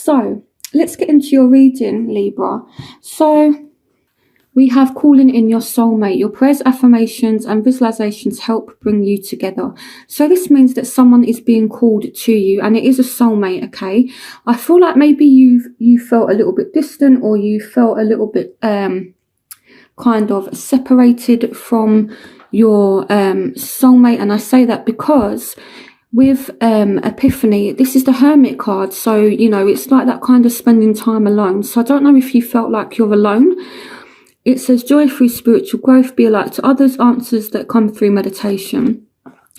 So let's get into your reading, Libra. So we have calling in your soulmate. Your prayers, affirmations, and visualizations help bring you together. So this means that someone is being called to you, and it is a soulmate, okay? I feel like maybe you felt a little bit distant, or you felt a little bit kind of separated from your soulmate. And I say that because with Epiphany, this is the Hermit card. So, it's like that kind of spending time alone. So I don't know if you felt like you're alone. It says joy through spiritual growth, be a light to others, answers that come through meditation.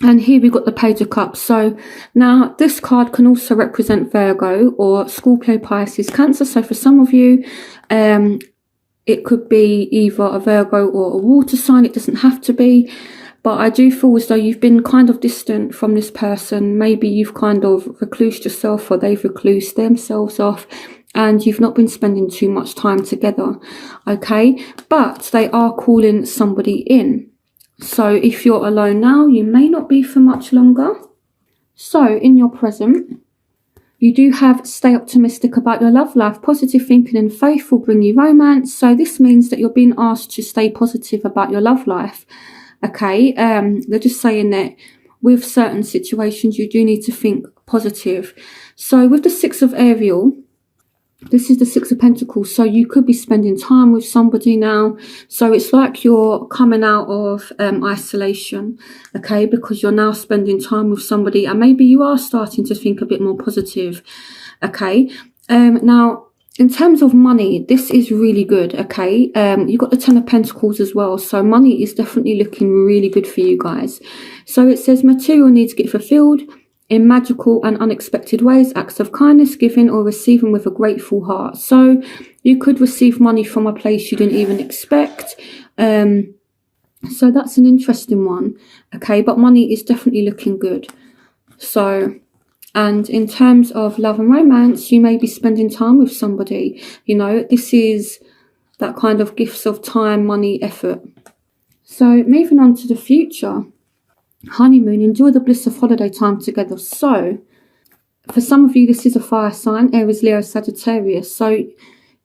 And here we got the Page of Cups. So now this card can also represent Virgo or Scorpio, Pisces, Cancer. So for some of you, it could be either a Virgo or a water sign. It doesn't have to be. But I do feel as though you've been kind of distant from this person. Maybe you've kind of reclused yourself, or they've reclused themselves off, and you've not been spending too much time together, okay? But they are calling somebody in. So if you're alone now, you may not be for much longer. So in your present, you do have stay optimistic about your love life. Positive thinking and faith will bring you romance. So this means that you're being asked to stay positive about your love life, okay? They're just saying that with certain situations, you do need to think positive. So with the Six of Ariel, this is the Six of Pentacles, so you could be spending time with somebody now. So it's like you're coming out of isolation, okay, because you're now spending time with somebody, and maybe you are starting to think a bit more positive, okay. Now, in terms of money, this is really good, okay. You've got the Ten of Pentacles as well, so money is definitely looking really good for you guys. So it says material needs get fulfilled in magical and unexpected ways, acts of kindness, giving or receiving with a grateful heart. So you could receive money from a place you didn't even expect. So that's an interesting one, okay? But money is definitely looking good. So, and in terms of love and romance, you may be spending time with somebody. This is that kind of gifts of time, money, effort. So moving on to the future. Honeymoon, enjoy the bliss of holiday time together. So for some of you, this is a fire sign, Aries, Leo, Sagittarius. So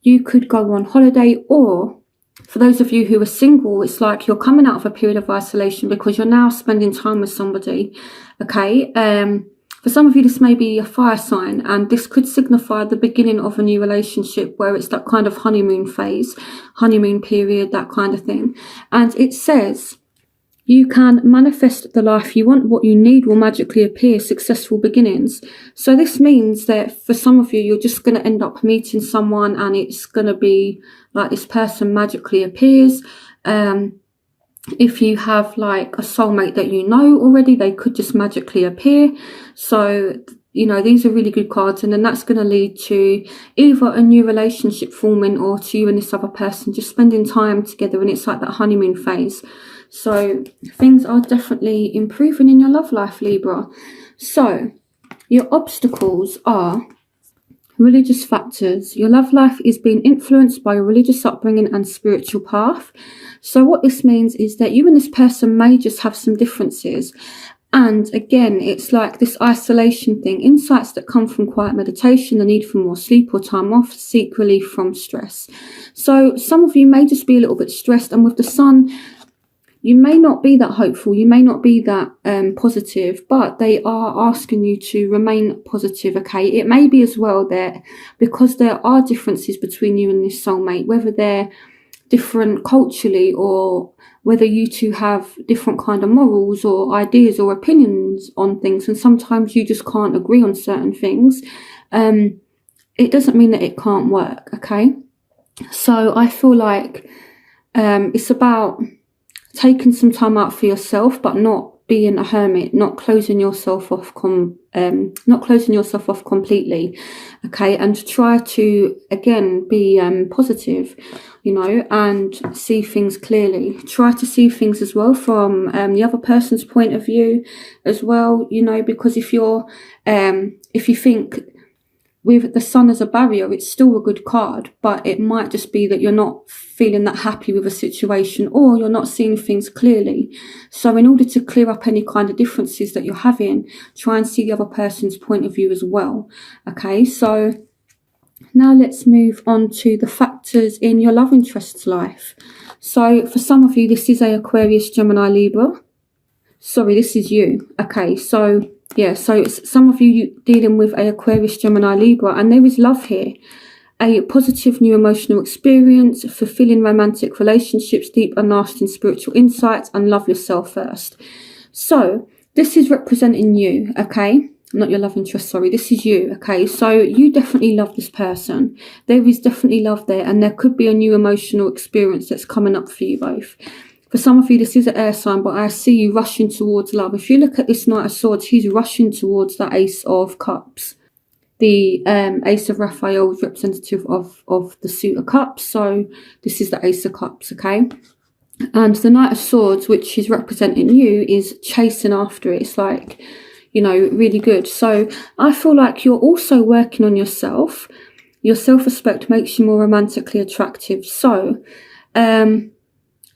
you could go on holiday, or for those of you who are single, it's like you're coming out of a period of isolation because you're now spending time with somebody, okay? For some of you, this may be a fire sign, and this could signify the beginning of a new relationship where it's that kind of honeymoon phase, honeymoon period, that kind of thing. And it says you can manifest the life you want. What you need will magically appear. Successful beginnings. So this means that for some of you, you're just going to end up meeting someone, and it's going to be like this person magically appears. If you have like a soulmate that you know already, they could just magically appear. So, these are really good cards. And then that's going to lead to either a new relationship forming, or to you and this other person just spending time together. And it's like that honeymoon phase. So things are definitely improving in your love life, Libra. So your obstacles are religious factors. Your love life is being influenced by your religious upbringing and spiritual path. So what this means is that you and this person may just have some differences. And again, it's like this isolation thing, insights that come from quiet meditation, the need for more sleep or time off, seek relief from stress. So some of you may just be a little bit stressed, and with the Sun, you may not be that hopeful, you may not be that positive, but they are asking you to remain positive, okay? It may be as well that because there are differences between you and this soulmate, whether they're different culturally, or whether you two have different kind of morals or ideas or opinions on things, and sometimes you just can't agree on certain things, it doesn't mean that it can't work, okay? So I feel like it's about taking some time out for yourself, but not being a hermit, not closing yourself off completely, okay? And try to again be positive, and see things clearly. Try to see things as well from the other person's point of view as well, because if you think with the Sun as a barrier, it's still a good card, but it might just be that you're not feeling that happy with a situation, or you're not seeing things clearly. So in order to clear up any kind of differences that you're having, try and see the other person's point of view as well, okay? So Now let's move on to the factors in your love interest's life. So for some of you, this is a Aquarius, Gemini, Libra. Sorry, this is you. Okay, so yeah, so it's some of you dealing with a Aquarius, Gemini, Libra, and there is love here. A positive new emotional experience, fulfilling romantic relationships, deep and lasting spiritual insights, and love yourself first. So this is representing you, okay? Not your love interest, sorry. This is you, okay? So you definitely love this person. There is definitely love there, and there could be a new emotional experience that's coming up for you both. For some of you, this is an air sign, but I see you rushing towards love. If you look at this Knight of Swords, he's rushing towards that Ace of Cups. The Ace of Raphael is representative of the suit of cups. So this is the Ace of Cups, okay? And the Knight of Swords, which is representing you, is chasing after it. It's like, you know, really good. So I feel like you're also working on yourself. Your self-respect makes you more romantically attractive. So,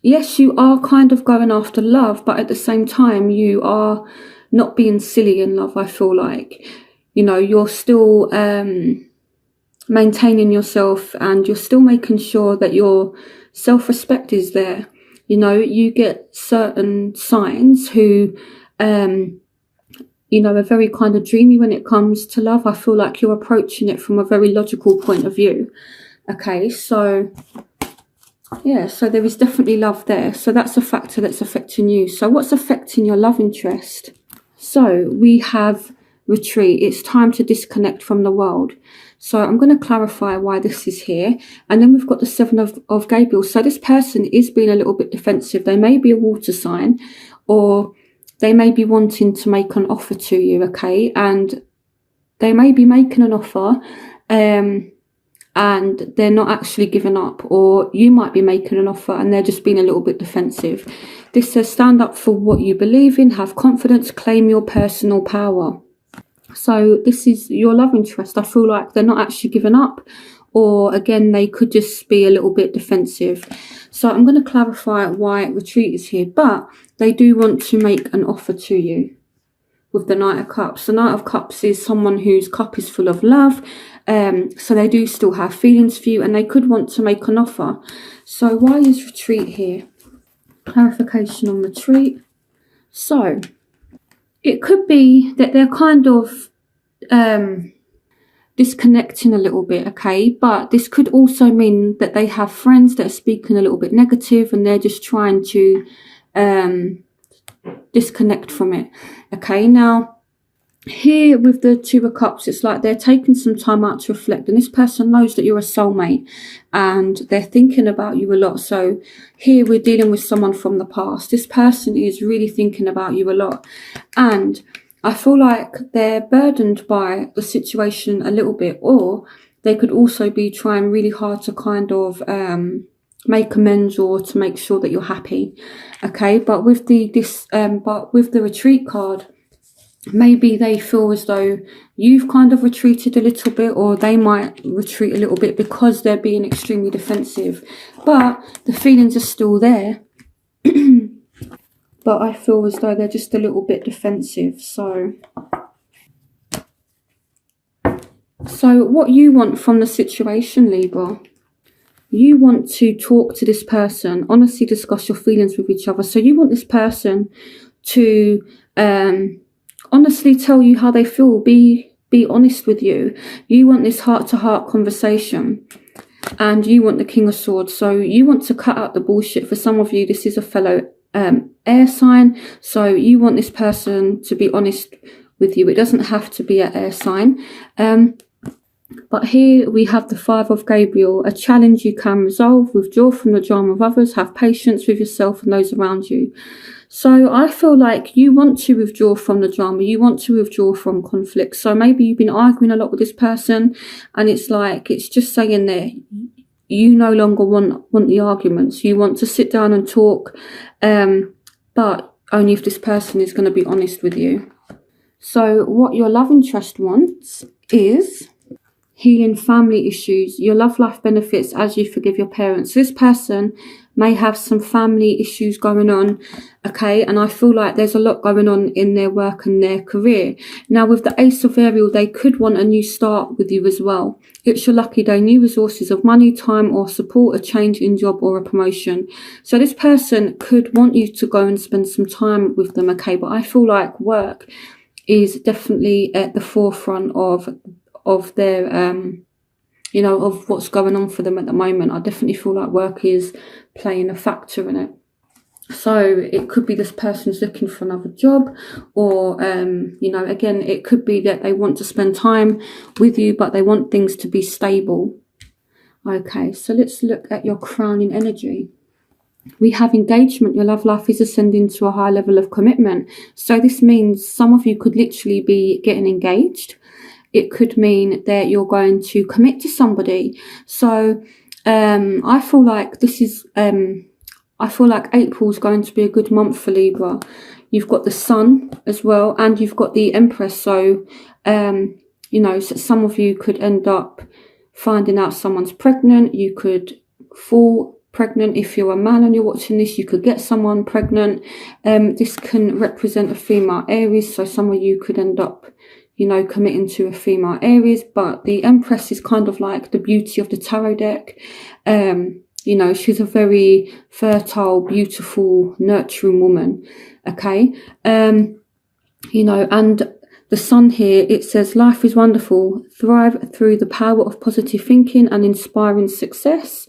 yes, you are kind of going after love, but at the same time, you are not being silly in love, I feel like. You know, you're still maintaining yourself, and you're still making sure that your self-respect is there. You know, you get certain signs who, you know, are very kind of dreamy when it comes to love. I feel like you're approaching it from a very logical point of view. Okay, so yeah, so there is definitely love there. So that's a factor that's affecting you. So what's affecting your love interest? So we have retreat. It's time to disconnect from the world. So I'm going to clarify why this is here. And then we've got the Seven of Gabriel. So this person is being a little bit defensive. They may be a water sign, or they may be wanting to make an offer to you, okay? And they may be making an offer and they're not actually giving up, or you might be making an offer and they're just being a little bit defensive. This says stand up for what you believe in, have confidence, claim your personal power. So this is your love interest. I feel like they're not actually giving up, or again, they could just be a little bit defensive. So I'm going to clarify why retreat is here, but they do want to make an offer to you with the Knight of Cups. The Knight of Cups is someone whose cup is full of love. So they do still have feelings for you, and they could want to make an offer. So why is retreat here? Clarification on retreat. So it could be that they're kind of disconnecting a little bit, okay? But this could also mean that they have friends that are speaking a little bit negative, and they're just trying to disconnect from it, okay? Now, here with the Two of Cups, it's like they're taking some time out to reflect, and this person knows that you're a soulmate and they're thinking about you a lot. So here we're dealing with someone from the past. This person is really thinking about you a lot, and I feel like they're burdened by the situation a little bit, or they could also be trying really hard to kind of make amends, or to make sure that you're happy, okay? But with the retreat card, maybe they feel as though you've kind of retreated a little bit, or they might retreat a little bit because they're being extremely defensive. But the feelings are still there. But I feel as though they're just a little bit defensive. So what you want from the situation, Libra, you want to talk to this person, honestly discuss your feelings with each other. So you want this person to honestly tell you how they feel, be honest with you. You want this heart-to-heart conversation, and you want the King of Swords. So you want to cut out the bullshit. For some of you, this is a fellow air sign, so you want this person to be honest with you. It doesn't have to be an air sign. But here we have the Five of Gabriel, a challenge you can resolve, withdraw from the drama of others, have patience with yourself and those around you. So I feel like you want to withdraw from the drama, you want to withdraw from conflict. So maybe you've been arguing a lot with this person, and it's like, it's just saying there, you no longer want the arguments. You want to sit down and talk, but only if this person is going to be honest with you. So what your love interest wants is healing family issues. Your love life benefits as you forgive your parents. This person may have some family issues going on, okay, and I feel like there's a lot going on in their work and their career. Now with the Ace of Ariel, they could want a new start with you as well. It's your lucky day, new resources of money, time or support, a change in job or a promotion. So this person could want you to go and spend some time with them, okay, but I feel like work is definitely at the forefront of their of what's going on for them at the moment. I definitely feel like work is playing a factor in it. So it could be this person's looking for another job, or again, it could be that they want to spend time with you, but they want things to be stable. Okay, so let's look at your crowning energy. We have engagement. Your love life is ascending to a high level of commitment. So this means some of you could literally be getting engaged. It could mean that you're going to commit to somebody. So I feel like April is going to be a good month for Libra. You've got the Sun as well, and you've got the Empress. So, so some of you could end up finding out someone's pregnant. You could fall pregnant. If you're a man and you're watching this, you could get someone pregnant. This can represent a female Aries. So some of you could end up committing to a female Aries, but the Empress is kind of like the beauty of the tarot deck. She's a very fertile, beautiful, nurturing woman. Okay. And the Sun here, it says life is wonderful. Thrive through the power of positive thinking and inspiring success.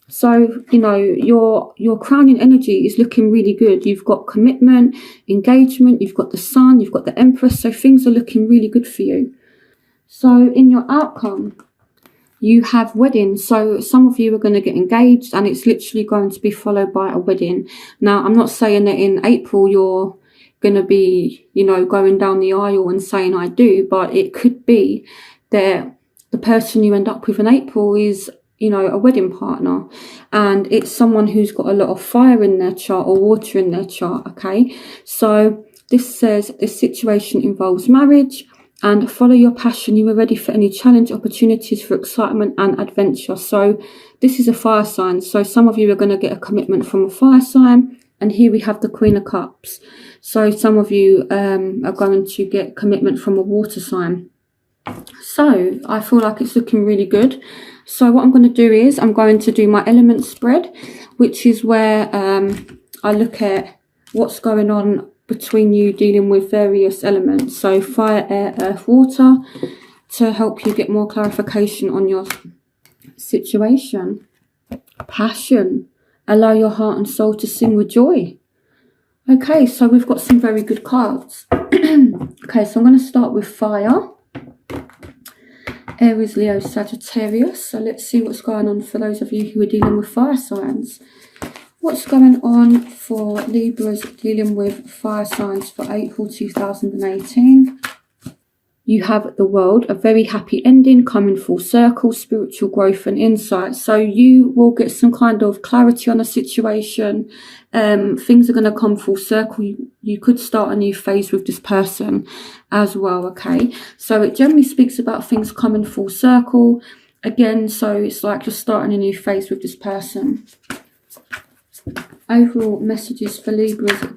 So, your crowning energy is looking really good. You've got commitment, engagement, you've got the Sun, you've got the Empress. So things are looking really good for you. So in your outcome, you have wedding. So some of you are going to get engaged, and it's literally going to be followed by a wedding. Now, I'm not saying that in April you're going to be, going down the aisle and saying I do, but it could be that the person you end up with in April is a wedding partner, and it's someone who's got a lot of fire in their chart or water in their chart. Okay, so this says this situation involves marriage, and follow your passion. You are ready for any challenge, opportunities for excitement and adventure. So this is a fire sign, so some of you are going to get a commitment from a fire sign, and here we have the Queen of Cups. So some of you are going to get commitment from a water sign. So I feel like it's looking really good. So what I'm going to do is I'm going to do my element spread, which is where I look at what's going on between you dealing with various elements. So fire, air, earth, water, to help you get more clarification on your situation. Passion. Allow your heart and soul to sing with joy. Okay, so we've got some very good cards. Okay, so I'm going to start with fire. Aries, Leo, Sagittarius. So let's see what's going on for those of you who are dealing with fire signs. What's going on for Libras dealing with fire signs for April 2018? You have the World, a very happy ending, coming full circle, spiritual growth and insight. So you will get some kind of clarity on a situation. Things are going to come full circle. You could start a new phase with this person as well, okay? So it generally speaks about things coming full circle. Again, so it's like you're starting a new phase with this person. Overall messages for Libras.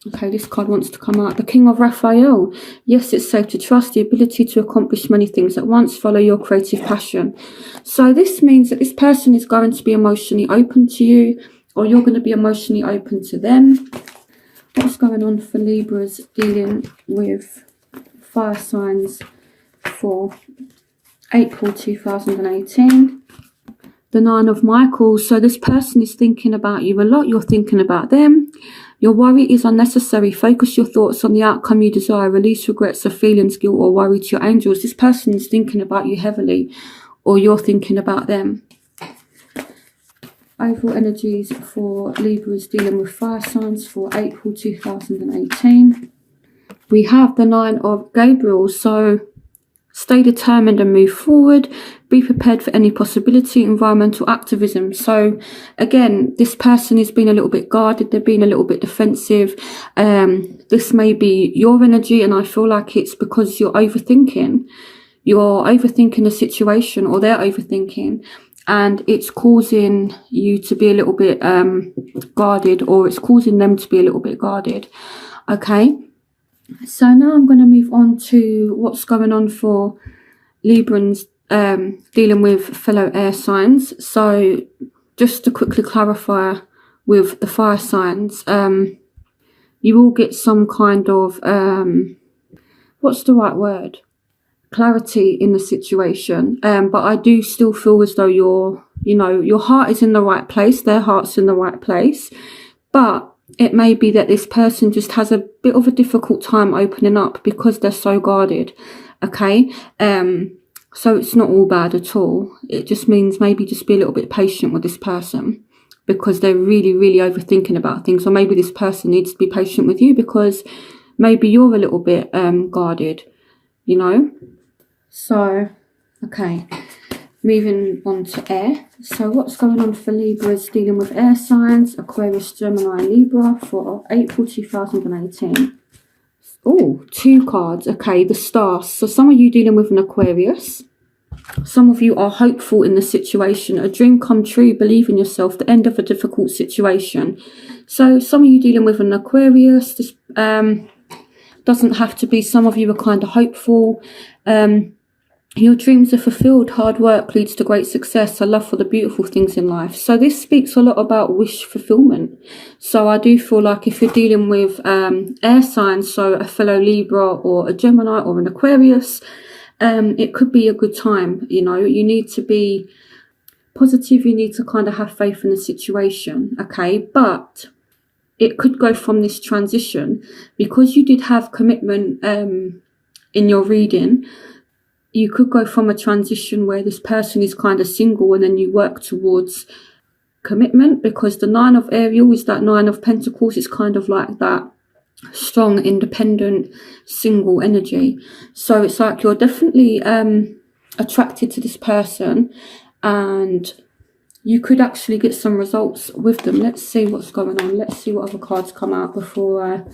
Okay, this card wants to come out. The King of Raphael. Yes, it's safe to trust the ability to accomplish many things at once. Follow your creative passion. So this means that this person is going to be emotionally open to you, or you're going to be emotionally open to them. What's going on for Libras dealing with fire signs for April 2018? The Nine of Michaels. So this person is thinking about you a lot. You're thinking about them. Your worry is unnecessary. Focus your thoughts on the outcome you desire. Release regrets of feelings, guilt or worry to your angels. This person is thinking about you heavily, or you're thinking about them. Overall energies for Libras dealing with fire signs for April 2018. We have the Nine of Gabriel. So stay determined and move forward. Be prepared for any possibility. Environmental activism. So again, this person is being a little bit guarded. They're being a little bit defensive. This may be your energy, and I feel like it's because you're overthinking. You're overthinking the situation, or they're overthinking. and it's causing you to be a little bit guarded, or it's causing them to be a little bit guarded. Okay, so now I'm going to move on to what's going on for Librans dealing with fellow air signs. So just to quickly clarify with the fire signs, you will get some kind of what's the right word? Clarity in the situation, but I do still feel as though your heart is in the right place, their heart's in the right place, but it may be that this person just has a bit of a difficult time opening up because they're so guarded. Okay, so it's not all bad at all. It just means maybe just be a little bit patient with this person, because they're really, really overthinking about things, or maybe this person needs to be patient with you because maybe you're a little bit guarded, So, okay, moving on to air. So what's going on for Libras dealing with air signs, Aquarius, Gemini, Libra for April 2018? Oh, 2 cards. Okay, the stars. So some of you dealing with an Aquarius. Some of you are hopeful in the situation. A dream come true, believe in yourself, the end of a difficult situation. So some of you dealing with an Aquarius. This doesn't have to be. Some of you are kind of hopeful. Your dreams are fulfilled. Hard work leads to great success. A love for the beautiful things in life. So this speaks a lot about wish fulfillment. So I do feel like if you're dealing with air signs, so a fellow Libra or a Gemini or an Aquarius, it could be a good time. You need to be positive. You need to kind of have faith in the situation. Okay, but it could go from this transition, because you did have commitment in your reading. You could go from a transition where this person is kind of single and then you work towards commitment, because the 9 of Ariel is that 9 of Pentacles. It's kind of like that strong, independent, single energy. So it's like you're definitely attracted to this person, and you could actually get some results with them. Let's see what's going on. Let's see what other cards come out before I